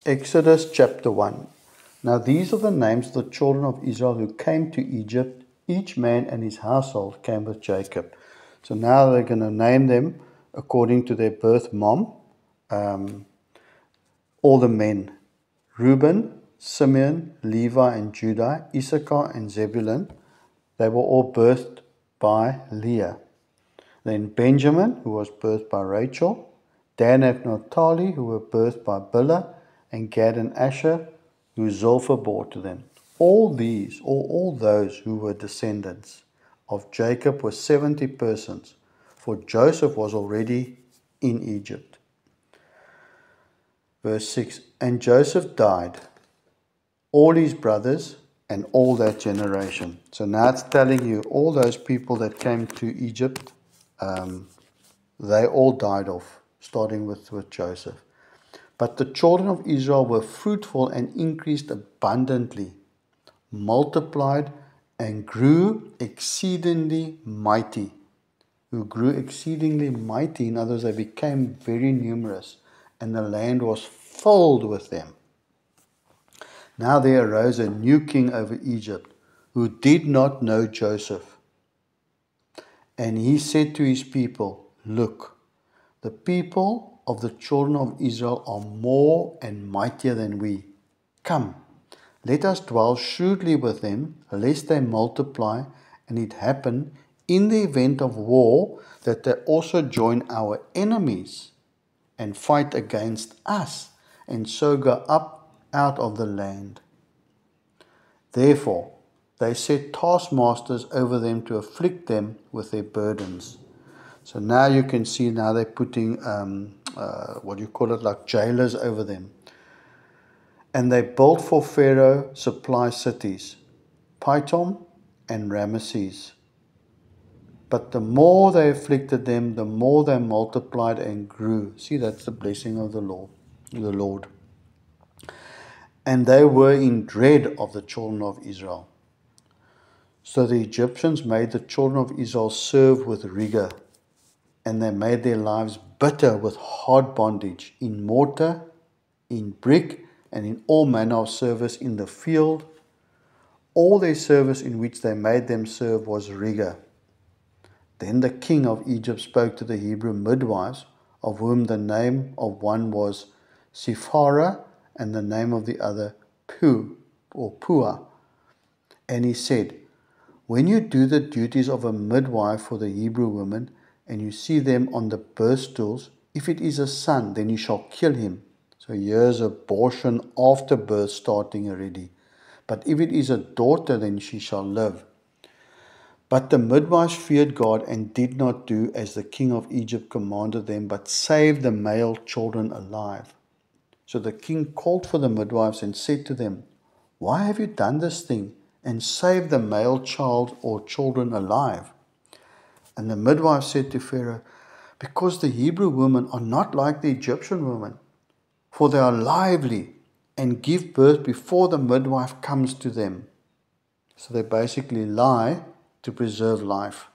Exodus chapter 1. Now these are the names of the children of Israel who came to Egypt. Each man and his household came with Jacob. So now they're going to name them according to their birth mom. All the men: Reuben, Simeon, Levi and Judah, Issachar and Zebulun. They were all birthed by Leah. Then Benjamin, who was birthed by Rachel. Dan and Naphtali, who were birthed by Bilhah. And Gad and Asher, who Zilpah bore to them. All these, or all those who were descendants of Jacob, were 70 persons, for Joseph was already in Egypt. Verse 6, and Joseph died, all his brothers, and all that generation. So now it's telling you all those people that came to Egypt, they all died off, starting with Joseph. But the children of Israel were fruitful and increased abundantly, multiplied and grew exceedingly mighty. Who grew exceedingly mighty, in other words, they became very numerous, and the land was filled with them. Now there arose a new king over Egypt, who did not know Joseph. And he said to his people, look, the people of the children of Israel are more and mightier than we. Come, let us dwell shrewdly with them, lest they multiply, and it happen in the event of war that they also join our enemies and fight against us, and so go up out of the land. Therefore they set taskmasters over them to afflict them with their burdens. So now you can see, now they're putting, like jailers over them. And they built for Pharaoh supply cities, Pithom and Ramesses. But the more they afflicted them, the more they multiplied and grew. See, that's the blessing of the Lord. And they were in dread of the children of Israel. So the Egyptians made the children of Israel serve with rigor, and they made their lives bitter with hard bondage, in mortar, in brick, and in all manner of service in the field. All their service in which they made them serve was rigor. Then the king of Egypt spoke to the Hebrew midwives, of whom the name of one was Shiphrah, and the name of the other Puah. And he said, when you do the duties of a midwife for the Hebrew women, and you see them on the birth stools, if it is a son, then you shall kill him. So here's abortion after birth starting already. But if it is a daughter, then she shall live. But the midwives feared God and did not do as the king of Egypt commanded them, but saved the male children alive. So the king called for the midwives and said to them, why have you done this thing and saved the male child or children alive? And the midwife said to Pharaoh, because the Hebrew women are not like the Egyptian women, for they are lively and give birth before the midwife comes to them. So they basically lie to preserve life.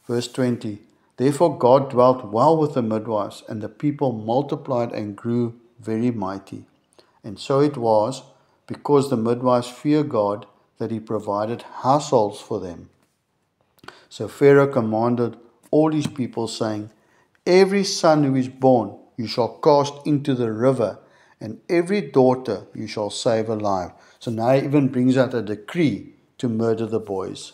Verse 20, therefore God dwelt well with the midwives, and the people multiplied and grew very mighty. And so it was, because the midwives fear God, that he provided households for them. So Pharaoh commanded all his people, saying, every son who is born you shall cast into the river, and every daughter you shall save alive. So now he even brings out a decree to murder the boys.